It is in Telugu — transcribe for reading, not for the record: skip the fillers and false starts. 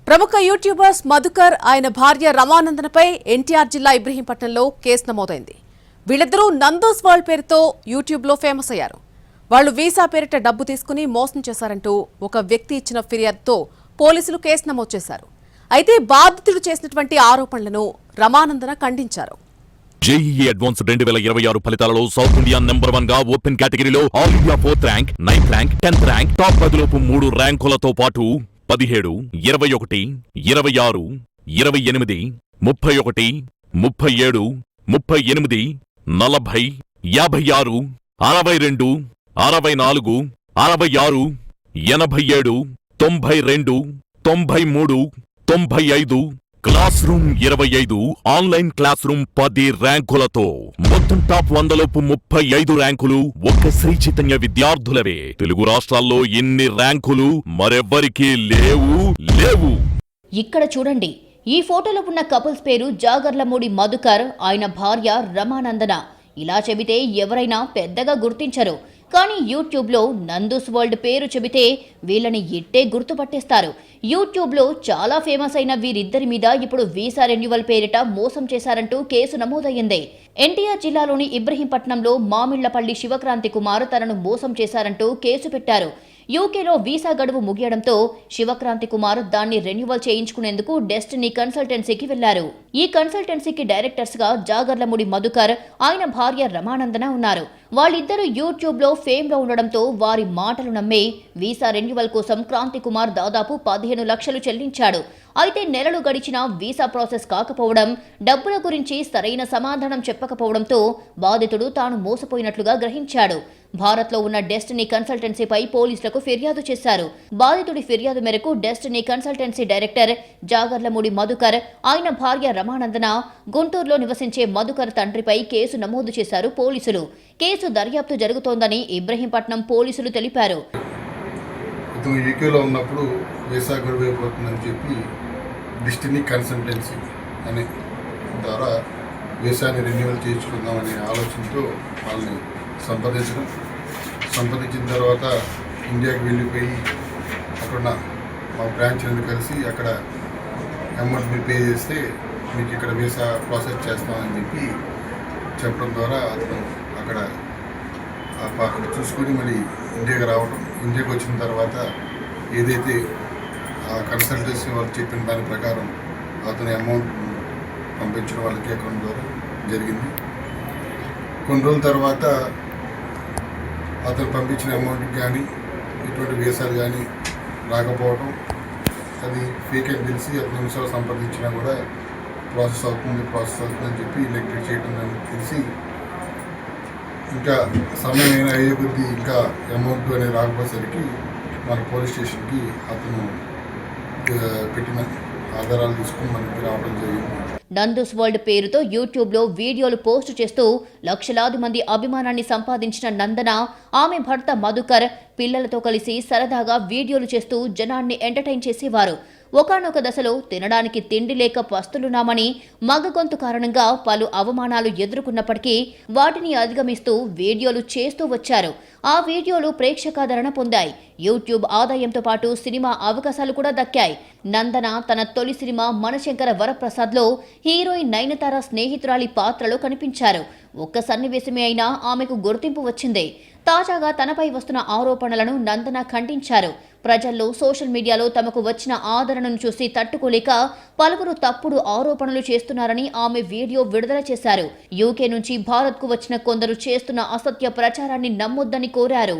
ప్రముఖ యూట్యూబర్స్ మధుకర్ ఆయన భార్య రమానందనపై ఎన్టీఆర్ జిల్లా ఇబ్రహీంపట్నంలో కేసు నమోదైంది. వీళ్ళిద్దరూ నందూస్ వరల్డ్ పేరుతో యూట్యూబ్లో ఫేమస్ అయ్యారు. వాళ్లు వీసా పేరిట డబ్బు తీసుకుని మోసం చేశారంటూ ఒక వ్యక్తి ఇచ్చిన ఫిర్యాదుతో పోలీసులు కేసు నమోదు చేశారు. అయితే బాధితుడు చేసినటువంటి ఆరోపణలను రమానందన ఖండించారు. జేఈఈ అడ్వాన్స్ 2026 ఫలితాలలో సౌత్ ఇండియా నంబర్ 1 గా ఓపెన్ కేటగిరీలో all India 4th rank, 9th rank, 10th rank, top 10 లోపు 3 ర్యాంకులతో పాటు 17, 21, 26, 28, 31, 37, 38, 40, 56, 62, 64, 66, 87, 92, 93, 95, class room 25, online class room 10 ర్యాంకులతో మొత్తం టాప్ 100 లోపు 35 ర్యాంకులు ఒక్క శ్రీ చైతన్య విద్యార్థులవే. తెలుగు రాష్ట్రాల్లో ఎన్ని ర్యాంకులు మరెవ్వరికీ లేవు. ఇక్కడ చూడండి, ఈ ఫోటోలో ఉన్న కపుల్స్ పేరు జాగర్లమూడి మధుకర్, ఆయన భార్య రమానందన. ఇలా చెబితే ఎవరైనా పెద్దగా గుర్తించరు. కానీ యూట్యూబ్లో నందూస్ వరల్డ్ పేరు చెబితే వీళ్ళని ఇట్టే గుర్తుపట్టేస్తారు. యూట్యూబ్లో చాలా ఫేమస్ అయిన వీరిద్దరి మీద ఇప్పుడు వీసా రెన్యువల్ పేరిట మోసం చేశారంటూ కేసు నమోదయ్యింది. ఎన్టీఆర్ జిల్లాలోని ఇబ్రహీంపట్నంలో మామిళ్లపల్లి శివక్రాంతి కుమార్ తనను మోసం చేశారంటూ కేసు పెట్టారు. యూకేలో వీసా గడువు ముగియడంతో శివక్రాంతి కుమార్ దాన్ని రెన్యువల్ చేయించుకునేందుకు డెస్టినీ కన్సల్టెన్సీకి వెళ్లారు. ఈ కన్సల్టెన్సీకి డైరెక్టర్స్ గా జాగర్లమూడి మధుకర్, ఆయన భార్య రమానందన ఉన్నారు. వాళ్ళిద్దరూ యూట్యూబ్ లో ఫేమ్ లో ఉండడంతో వారి మాటలు నమ్మి వీసా రెన్యువల్ కోసం క్రాంతి కుమార్ దాదాపు 15 లక్షలు చెల్లించాడు. అయితే నెలలు గడిచినా వీసా ప్రాసెస్ కాకపోవడం, డబ్బుల గురించి సరైన సమాధానం చెప్పకపోవడంతో బాధితుడు తాను మోసపోయినట్లుగా గ్రహించాడు. భారత్లో ఉన్న డెస్టినీ కన్సల్టెన్సీపై పోలీసులకు ఫిర్యాదు చేశారు. బాధితుడి ఫిర్యాదు మేరకు destiny consultancy director Jagarlamudi Madhukar, ఆయన భార్య రమానందన, గుంటూరులో నివసించే మధుకర్ తండ్రిపై కేసు నమోదు చేశారు పోలీసులు. కేసు దర్యాప్తు జరుగుతోందని ఇబ్రహీంపట్నం పోలీసులు తెలిపారు. యూకేలో ఉన్నప్పుడు వీసా గడువు అయిపోతుందని చెప్పి డెస్టినీ కన్సల్టెన్సీ అనే ద్వారా వీసాని రెన్యువల్ చేయించుకుందామనే ఆలోచనతో వాళ్ళని సంప్రదించిన తర్వాత ఇండియాకి వెళ్ళిపోయి అక్కడ మా బ్రాంచ్ కలిసి అక్కడ అమౌంట్ మీరు పే చేస్తే మీకు ఇక్కడ వీసా ప్రాసెస్ చేస్తామని చెప్పడం ద్వారా అతను అక్కడ చూసుకొని మళ్ళీ ఇండియాకి రావడం. ఇండియాకి వచ్చిన తర్వాత ఏదైతే ఆ కన్సల్టెన్సీ వాళ్ళు చెప్పిన దాని ప్రకారం అతని అమౌంట్ పంపించడం వాళ్ళకి అకౌంట్ ద్వారా జరిగింది. కొన్ని రోజుల తర్వాత అతను పంపించిన అమౌంట్కి కానీ ఇటువంటి వీసాలు కానీ రాకపోవడం, అది ఫేక్ అని తెలిసి అతని నిమిషాలు సంప్రదించినా కూడా ప్రాసెస్ అవుతుందని చెప్పి నెగ్లెక్ట్ చేయడం తెలిసి ఇంకా సమయం అయ్యే కొద్దీ ఇంకా అమౌంట్ అనేది రాకపోయేసరికి మన పోలీస్ స్టేషన్కి అతను పెట్టిన ఆధారాలు తీసుకుని మనకి రావడం జరిగింది. నందూస్ వరల్డ్ పేరుతో యూట్యూబ్లో వీడియోలు పోస్టు చేస్తూ లక్షలాది మంది అభిమానాన్ని సంపాదించిన నందన, ఆమె భర్త మధుకర్ పిల్లలతో కలిసి సరదాగా వీడియోలు చేస్తూ జనాన్ని ఎంటర్టైన్ చేసేవారు. ఒకానొక దశలో తినడానికి తిండి లేక పస్తులున్నామని, మగ గొంతు కారణంగా పలు అవమానాలు ఎదుర్కొన్నప్పటికీ వాటిని అధిగమిస్తూ వీడియోలు చేస్తూ వచ్చారు. ఆ వీడియోలు ప్రేక్షకాదరణ పొందాయి. యూట్యూబ్ ఆదాయంతో పాటు సినిమా అవకాశాలు కూడా దక్కాయి. నందన తన తొలి సినిమా మనశంకర వరప్రసాద్లో హీరోయిన్ నయనతార స్నేహితురాలి పాత్రలో కనిపించారు. ఒక్క సన్నివేశమే అయినా ఆమెకు గుర్తింపు వచ్చింది. తాజాగా తనపై వస్తున్న ఆరోపణలను నందన ఖండించారు. ప్రజల్లో సోషల్ మీడియాలో తమకు వచ్చిన ఆదరణను చూసి తట్టుకోలేక పలువురు తప్పుడు ఆరోపణలు చేస్తున్నారని ఆమె వీడియో విడుదల చేశారు. యూకే నుంచి భారత్కు వచ్చిన కొందరు చేస్తున్న అసత్య ప్రచారాన్ని నమ్మొద్దని కోరారు.